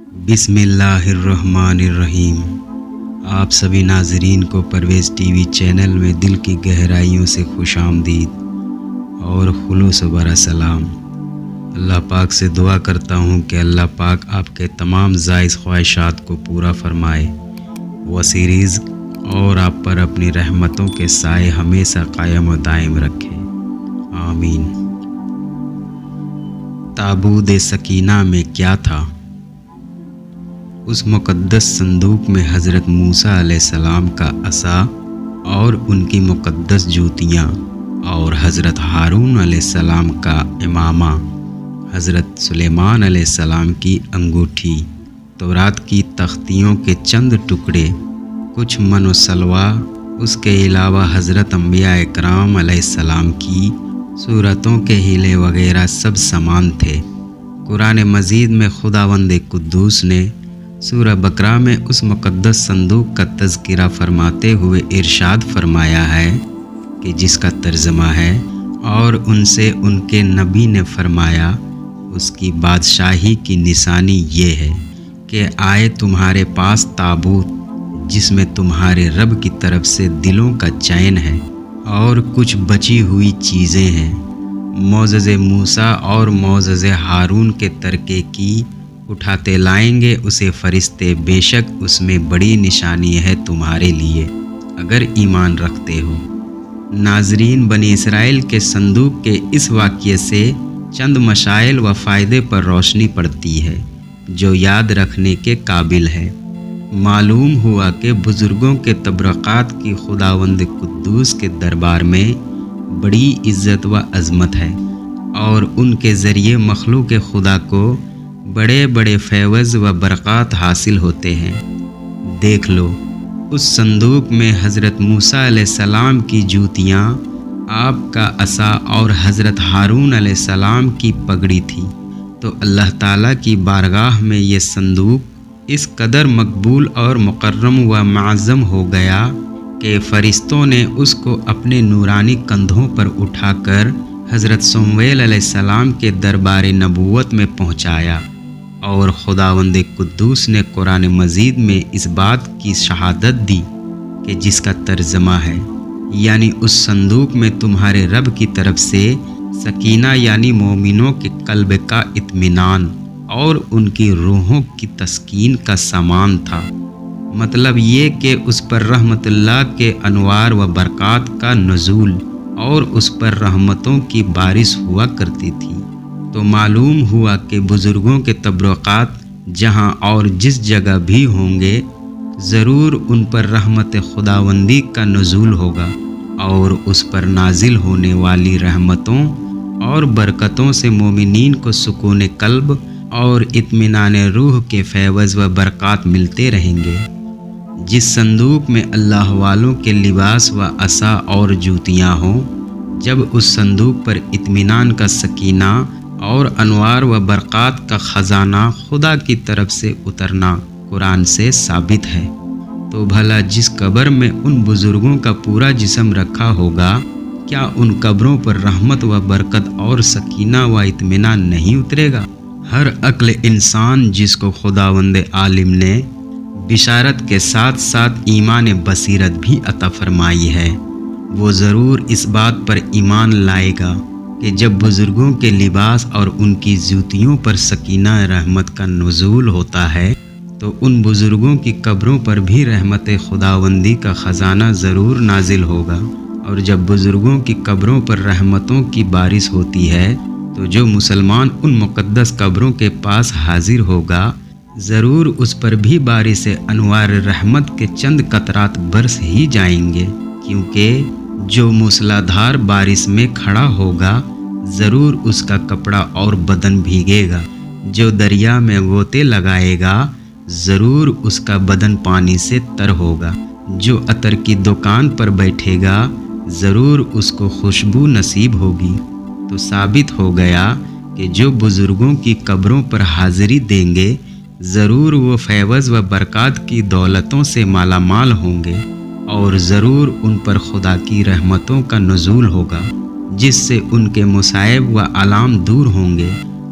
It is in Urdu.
بسم اللہ الرحمن الرحیم۔ آپ سبھی ناظرین کو پرویز ٹی وی چینل میں دل کی گہرائیوں سے خوش آمدید اور خلوص و برا سلام۔ اللہ پاک سے دعا کرتا ہوں کہ اللہ پاک آپ کے تمام جائز خواہشات کو پورا فرمائے، وسیع رزق اور آپ پر اپنی رحمتوں کے سائے ہمیشہ قائم و دائم رکھے، آمین۔ تابوت سکینہ میں کیا تھا؟ اس مقدس صندوق میں حضرت موسیٰ علیہ السلام کا عصا اور ان کی مقدس جوتیاں، اور حضرت ہارون علیہ السلام کا امامہ، حضرت سلیمان علیہ السلام کی انگوٹھی، تورات کی تختیوں کے چند ٹکڑے، کچھ من و سلوہ، اس کے علاوہ حضرت انبیاء اکرام علیہ السلام کی صورتوں کے ہیلے وغیرہ سب سامان تھے۔ قرآن مجید میں خداوند قدوس نے سورہ بقرہ میں اس مقدس صندوق کا تذکرہ فرماتے ہوئے ارشاد فرمایا ہے کہ جس کا ترجمہ ہے، اور ان سے ان کے نبی نے فرمایا، اس کی بادشاہی کی نشانی یہ ہے کہ آئے تمہارے پاس تابوت جس میں تمہارے رب کی طرف سے دلوں کا چین ہے اور کچھ بچی ہوئی چیزیں ہیں۔ معجزے موسیٰ اور معجزے ہارون کے ترکے کی اٹھاتے لائیں گے اسے فرشتے، بے شک اس میں بڑی نشانی ہے تمہارے لیے اگر ایمان رکھتے ہو۔ ناظرین، بنی اسرائیل کے صندوق کے اس واقعے سے چند مشائل و فائدے پر روشنی پڑتی ہے جو یاد رکھنے کے قابل ہے۔ معلوم ہوا کہ بزرگوں کے تبرکات کی خداوند قدوس کے دربار میں بڑی عزت و عظمت ہے، اور ان کے ذریعے مخلوق خدا کو بڑے بڑے فیض و برکات حاصل ہوتے ہیں۔ دیکھ لو، اس صندوق میں حضرت موسیٰ علیہ السلام کی جوتیاں، آپ کا عصا اور حضرت ہارون علیہ السلام کی پگڑی تھی، تو اللہ تعالیٰ کی بارگاہ میں یہ صندوق اس قدر مقبول اور مکرم و معظم ہو گیا کہ فرشتوں نے اس کو اپنے نورانی کندھوں پر اٹھا کر حضرت سمویل علیہ السلام کے دربار نبوت میں پہنچایا، اور خداوند قدوس نے قرآن مجید میں اس بات کی شہادت دی کہ جس کا ترجمہ ہے، یعنی اس صندوق میں تمہارے رب کی طرف سے سکینہ یعنی مومنوں کے قلب کا اطمینان اور ان کی روحوں کی تسکین کا سامان تھا۔ مطلب یہ کہ اس پر رحمت اللہ کے انوار و برکات کا نزول اور اس پر رحمتوں کی بارش ہوا کرتی تھی۔ تو معلوم ہوا کہ بزرگوں کے تبرکات جہاں اور جس جگہ بھی ہوں گے، ضرور ان پر رحمت خداوندی کا نزول ہوگا، اور اس پر نازل ہونے والی رحمتوں اور برکتوں سے مومنین کو سکون قلب اور اطمینان روح کے فیض و برکات ملتے رہیں گے۔ جس صندوق میں اللہ والوں کے لباس و عصا اور جوتیاں ہوں، جب اس صندوق پر اطمینان کا سکینہ اور انوار و برکات کا خزانہ خدا کی طرف سے اترنا قرآن سے ثابت ہے، تو بھلا جس قبر میں ان بزرگوں کا پورا جسم رکھا ہوگا، کیا ان قبروں پر رحمت و برکت اور سکینہ و اطمینان نہیں اترے گا؟ ہر عقل انسان جس کو خداوند عالم نے بشارت کے ساتھ ساتھ ایمان بصیرت بھی عطا فرمائی ہے، وہ ضرور اس بات پر ایمان لائے گا کہ جب بزرگوں کے لباس اور ان کی جوتیوں پر سکینہ رحمت کا نزول ہوتا ہے، تو ان بزرگوں کی قبروں پر بھی رحمت خداوندی کا خزانہ ضرور نازل ہوگا، اور جب بزرگوں کی قبروں پر رحمتوں کی بارش ہوتی ہے، تو جو مسلمان ان مقدس قبروں کے پاس حاضر ہوگا، ضرور اس پر بھی بارش انوار رحمت کے چند قطرات برس ہی جائیں گے، کیونکہ جو موسلادھار بارش میں کھڑا ہوگا، ضرور اس کا کپڑا اور بدن بھیگے گا۔ جو دریا میں غوطے لگائے گا، ضرور اس کا بدن پانی سے تر ہوگا۔ جو عطر کی دکان پر بیٹھے گا، ضرور اس کو خوشبو نصیب ہوگی۔ تو ثابت ہو گیا کہ جو بزرگوں کی قبروں پر حاضری دیں گے، ضرور وہ فیض و برکات کی دولتوں سے مالا مال ہوں گے، اور ضرور ان پر خدا کی رحمتوں کا نزول ہوگا، جس سے ان کے مصائب و آلام دور ہوں گے،